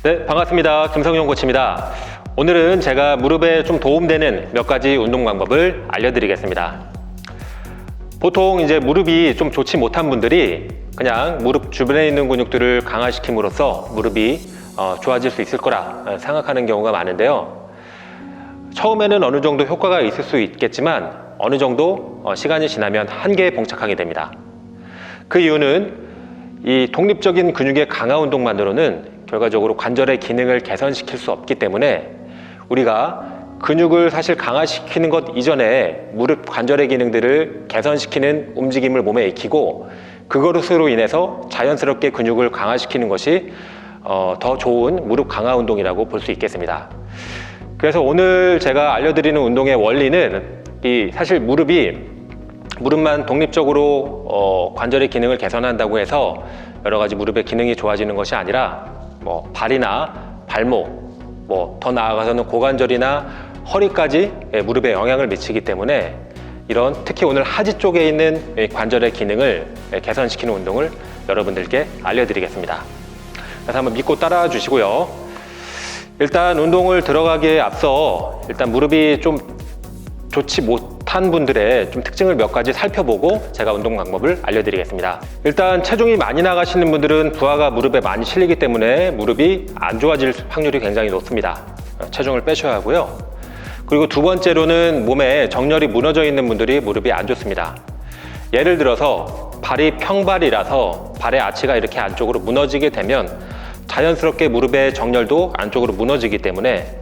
네, 반갑습니다. 김성용 코치입니다. 오늘은 제가 무릎에 좀 도움되는 몇 가지 운동 방법을 알려드리겠습니다. 보통 이제 무릎이 좀 좋지 못한 분들이 그냥 무릎 주변에 있는 근육들을 강화시킴으로써 무릎이 좋아질 수 있을 거라 생각하는 경우가 많은데요. 처음에는 어느 정도 효과가 있을 수 있겠지만 어느 정도 시간이 지나면 한계에 봉착하게 됩니다. 그 이유는 이 독립적인 근육의 강화 운동만으로는 결과적으로 관절의 기능을 개선시킬 수 없기 때문에 우리가 근육을 사실 강화시키는 것 이전에 무릎 관절의 기능들을 개선시키는 움직임을 몸에 익히고 그것으로 인해서 자연스럽게 근육을 강화시키는 것이 더 좋은 무릎 강화 운동이라고 볼 수 있겠습니다. 그래서 오늘 제가 알려드리는 운동의 원리는 사실 무릎만 독립적으로 관절의 기능을 개선한다고 해서 여러 가지 무릎의 기능이 좋아지는 것이 아니라 발이나 발목, 더 나아가서는 고관절이나 허리까지 무릎에 영향을 미치기 때문에 이런 특히 오늘 하지 쪽에 있는 관절의 기능을 개선시키는 운동을 여러분들께 알려드리겠습니다. 그래서 한번 믿고 따라와 주시고요. 일단 운동을 들어가기에 앞서 일단 무릎이 좀 좋지 못한 분들의 좀 특징을 몇 가지 살펴보고 제가 운동 방법을 알려드리겠습니다. 일단 체중이 많이 나가시는 분들은 부하가 무릎에 많이 실리기 때문에 무릎이 안 좋아질 확률이 굉장히 높습니다. 체중을 빼셔야 하고요. 그리고 두 번째로는 몸에 정렬이 무너져 있는 분들이 무릎이 안 좋습니다. 예를 들어서 발이 평발이라서 발의 아치가 이렇게 안쪽으로 무너지게 되면 자연스럽게 무릎의 정렬도 안쪽으로 무너지기 때문에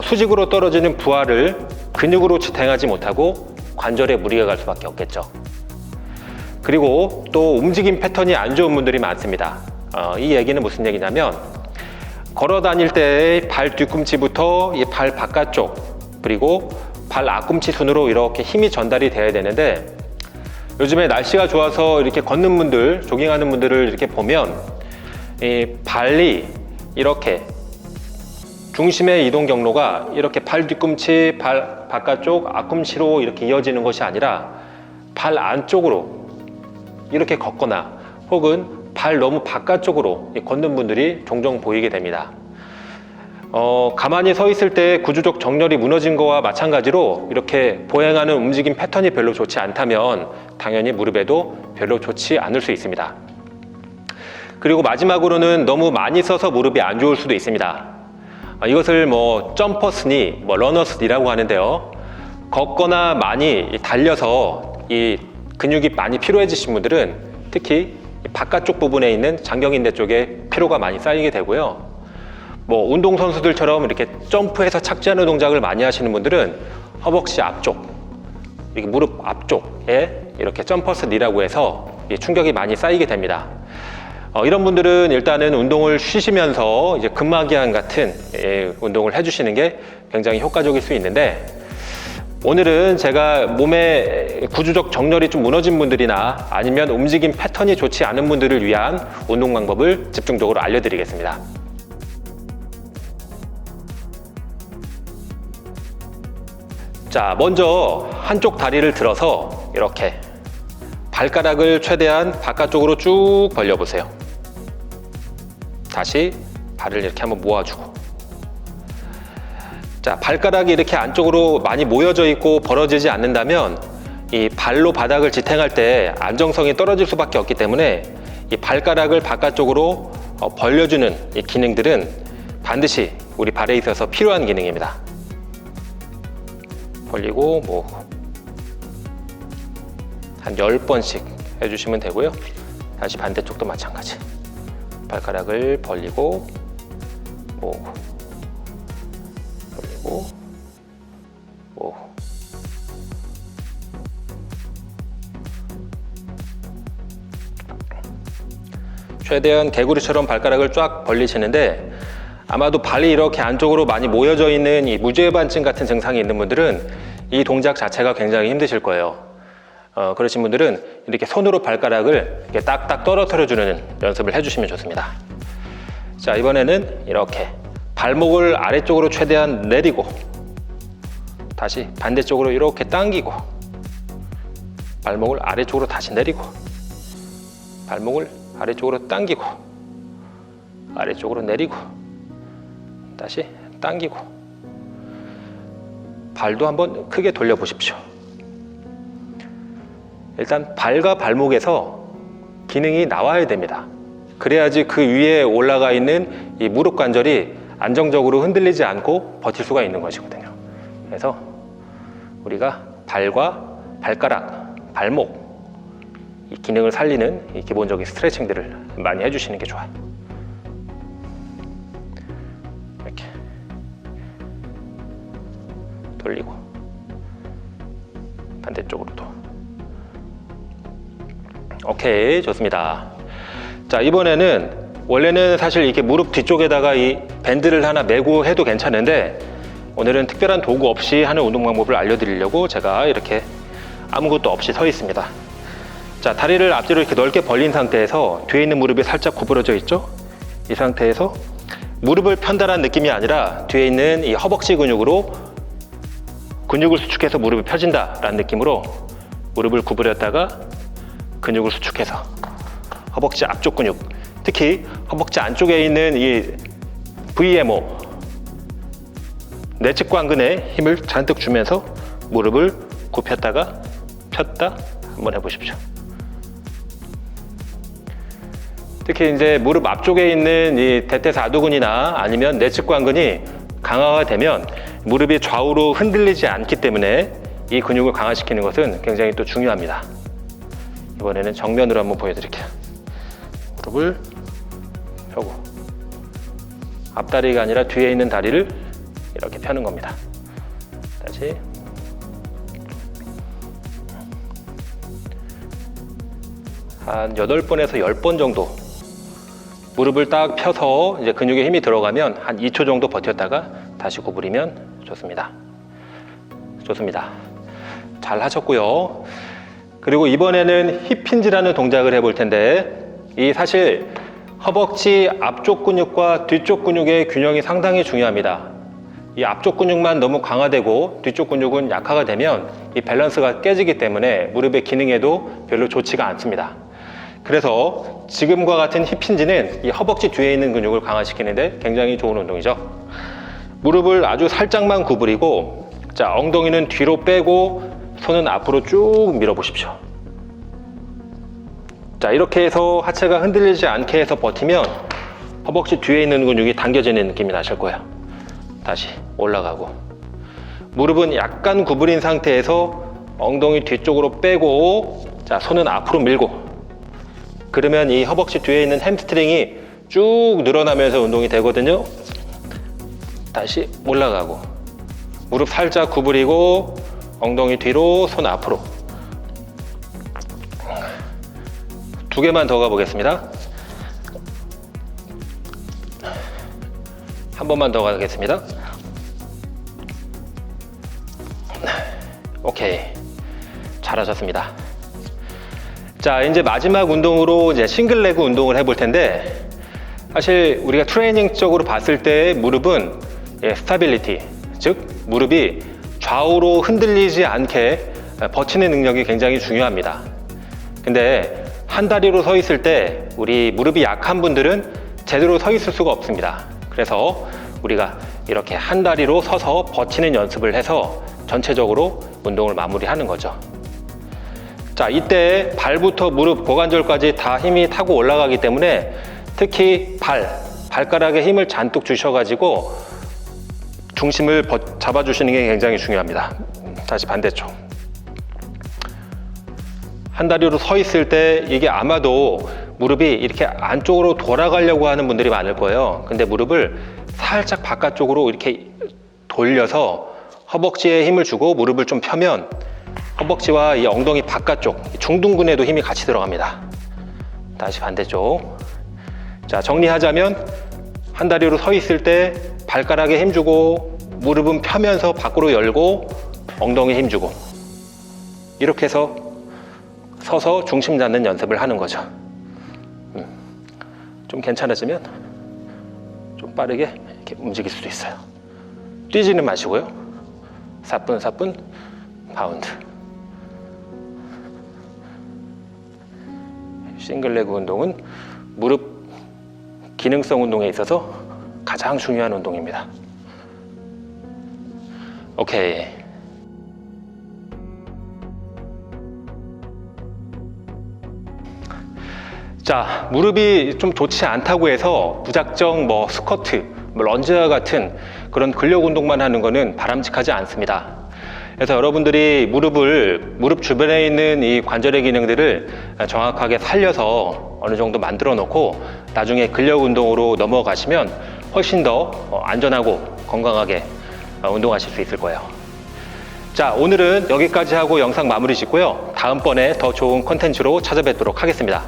수직으로 떨어지는 부하를 근육으로 지탱하지 못하고 관절에 무리가 갈 수밖에 없겠죠. 그리고 또 움직임 패턴이 안 좋은 분들이 많습니다. 이 얘기는 무슨 얘기냐면 걸어 다닐 때 발 뒤꿈치부터 이 발 바깥쪽 그리고 발 앞꿈치 순으로 이렇게 힘이 전달이 돼야 되는데 요즘에 날씨가 좋아서 이렇게 걷는 분들, 조깅하는 분들을 이렇게 보면 이 발이 이렇게 중심의 이동 경로가 이렇게 발 뒤꿈치, 발 바깥쪽, 앞꿈치로 이렇게 이어지는 것이 아니라 발 안쪽으로 이렇게 걷거나 혹은 발 너무 바깥쪽으로 걷는 분들이 종종 보이게 됩니다. 가만히 서 있을 때 구조적 정렬이 무너진 거와 마찬가지로 이렇게 보행하는 움직임 패턴이 별로 좋지 않다면 당연히 무릎에도 별로 좋지 않을 수 있습니다. 그리고 마지막으로는 너무 많이 서서 무릎이 안 좋을 수도 있습니다. 이것을 점퍼스니, 러너스니라고 하는데요. 걷거나 많이 달려서 이 근육이 많이 피로해지신 분들은 특히 바깥쪽 부분에 있는 장경인대 쪽에 피로가 많이 쌓이게 되고요. 운동선수들처럼 이렇게 점프해서 착지하는 동작을 많이 하시는 분들은 허벅지 앞쪽, 이렇게 무릎 앞쪽에 이렇게 점퍼스니라고 해서 충격이 많이 쌓이게 됩니다. 이런 분들은 일단은 운동을 쉬시면서 이제 근막이완 같은 운동을 해주시는 게 굉장히 효과적일 수 있는데 오늘은 제가 몸에 구조적 정렬이 좀 무너진 분들이나 아니면 움직임 패턴이 좋지 않은 분들을 위한 운동 방법을 집중적으로 알려드리겠습니다. 자, 먼저 한쪽 다리를 들어서 이렇게 발가락을 최대한 바깥쪽으로 쭉 벌려보세요. 다시 발을 이렇게 한번 모아주고 자, 발가락이 이렇게 안쪽으로 많이 모여져 있고 벌어지지 않는다면 이 발로 바닥을 지탱할 때 안정성이 떨어질 수밖에 없기 때문에 이 발가락을 바깥쪽으로 벌려주는 이 기능들은 반드시 우리 발에 있어서 필요한 기능입니다. 벌리고 모으고 한 10번씩 해주시면 되고요. 다시 반대쪽도 마찬가지. 발가락을 벌리고 모으고 벌리고 모으고 최대한 개구리처럼 발가락을 쫙 벌리시는데 아마도 발이 이렇게 안쪽으로 많이 모여져 있는 이 무죄반증 같은 증상이 있는 분들은 이 동작 자체가 굉장히 힘드실 거예요. 그러신 분들은 이렇게 손으로 발가락을 이렇게 딱딱 떨어뜨려주는 연습을 해주시면 좋습니다. 자, 이번에는 이렇게 발목을 아래쪽으로 최대한 내리고 다시 반대쪽으로 이렇게 당기고 발목을 아래쪽으로 다시 내리고 발목을 아래쪽으로 당기고 아래쪽으로 내리고 다시 당기고, 발도 한번 크게 돌려 보십시오. 일단 발과 발목에서 기능이 나와야 됩니다. 그래야지 그 위에 올라가 있는 이 무릎 관절이 안정적으로 흔들리지 않고 버틸 수가 있는 것이거든요. 그래서 우리가 발과 발가락, 발목 이 기능을 살리는 이 기본적인 스트레칭들을 많이 해주시는 게 좋아요. 이렇게 돌리고 반대쪽으로도. 오케이, 좋습니다. 자, 이번에는 원래는 사실 이렇게 무릎 뒤쪽에다가 이 밴드를 하나 메고 해도 괜찮은데 오늘은 특별한 도구 없이 하는 운동 방법을 알려드리려고 제가 이렇게 아무것도 없이 서 있습니다. 자, 다리를 앞뒤로 이렇게 넓게 벌린 상태에서 뒤에 있는 무릎이 살짝 구부러져 있죠? 이 상태에서 무릎을 편다는 느낌이 아니라 뒤에 있는 이 허벅지 근육으로 근육을 수축해서 무릎이 펴진다라는 느낌으로 무릎을 구부렸다가 근육을 수축해서 허벅지 앞쪽 근육, 특히 허벅지 안쪽에 있는 이 VMO 내측 관근에 힘을 잔뜩 주면서 무릎을 굽혔다가 폈다 한번 해보십시오. 특히 이제 무릎 앞쪽에 있는 이 대퇴사두근이나 아니면 내측 관근이 강화가 되면 무릎이 좌우로 흔들리지 않기 때문에 이 근육을 강화시키는 것은 굉장히 또 중요합니다. 이번에는 정면으로 한번 보여드릴게요. 무릎을 펴고 앞다리가 아니라 뒤에 있는 다리를 이렇게 펴는 겁니다. 다시 한 8번에서 10번 정도 무릎을 딱 펴서 이제 근육에 힘이 들어가면 한 2초 정도 버텼다가 다시 구부리면 좋습니다. 좋습니다. 잘 하셨고요. 그리고 이번에는 힙힌지라는 동작을 해볼 텐데 이 사실 허벅지 앞쪽 근육과 뒤쪽 근육의 균형이 상당히 중요합니다. 이 앞쪽 근육만 너무 강화되고 뒤쪽 근육은 약화가 되면 이 밸런스가 깨지기 때문에 무릎의 기능에도 별로 좋지가 않습니다. 그래서 지금과 같은 힙힌지는 이 허벅지 뒤에 있는 근육을 강화시키는데 굉장히 좋은 운동이죠. 무릎을 아주 살짝만 구부리고, 자, 엉덩이는 뒤로 빼고 손은 앞으로 쭉 밀어 보십시오. 자, 이렇게 해서 하체가 흔들리지 않게 해서 버티면 허벅지 뒤에 있는 근육이 당겨지는 느낌이 나실 거예요. 다시 올라가고, 무릎은 약간 구부린 상태에서 엉덩이 뒤쪽으로 빼고, 자, 손은 앞으로 밀고, 그러면 이 허벅지 뒤에 있는 햄스트링이 쭉 늘어나면서 운동이 되거든요. 다시 올라가고, 무릎 살짝 구부리고 엉덩이 뒤로, 손 앞으로. 2개만 더 가보겠습니다. 한 번만 더 가겠습니다. 오케이, 잘하셨습니다. 자, 이제 마지막 운동으로 이제 싱글레그 운동을 해볼 텐데, 사실 우리가 트레이닝적으로 봤을 때 무릎은 스타빌리티, 즉 무릎이 좌우로 흔들리지 않게 버티는 능력이 굉장히 중요합니다. 근데 한 다리로 서 있을 때 우리 무릎이 약한 분들은 제대로 서 있을 수가 없습니다. 그래서 우리가 이렇게 한 다리로 서서 버티는 연습을 해서 전체적으로 운동을 마무리하는 거죠. 자, 이때 발부터 무릎, 고관절까지 다 힘이 타고 올라가기 때문에 특히 발가락에 힘을 잔뜩 주셔가지고 중심을 잡아주시는 게 굉장히 중요합니다. 다시 반대쪽. 한 다리로 서 있을 때 이게 아마도 무릎이 이렇게 안쪽으로 돌아가려고 하는 분들이 많을 거예요. 근데 무릎을 살짝 바깥쪽으로 이렇게 돌려서 허벅지에 힘을 주고 무릎을 좀 펴면 허벅지와 이 엉덩이 바깥쪽, 중둔근에도 힘이 같이 들어갑니다. 다시 반대쪽. 자, 정리하자면 한 다리로 서 있을 때 발가락에 힘 주고 무릎은 펴면서 밖으로 열고 엉덩이에 힘 주고, 이렇게 해서 서서 중심 잡는 연습을 하는 거죠. 좀 괜찮아지면 좀 빠르게 이렇게 움직일 수도 있어요. 뛰지는 마시고요. 사뿐사뿐 파운드. 싱글레그 운동은 무릎 기능성 운동에 있어서 가장 중요한 운동입니다. 오케이. 자, 무릎이 좀 좋지 않다고 해서 무작정 스쿼트, 런지와 같은 그런 근력 운동만 하는 거는 바람직하지 않습니다. 그래서 여러분들이 무릎 주변에 있는 이 관절의 기능들을 정확하게 살려서 어느 정도 만들어 놓고 나중에 근력 운동으로 넘어가시면 훨씬 더 안전하고 건강하게 운동하실 수 있을 거예요. 자, 오늘은 여기까지 하고 영상 마무리 짓고요. 다음번에 더 좋은 콘텐츠로 찾아뵙도록 하겠습니다.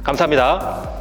감사합니다.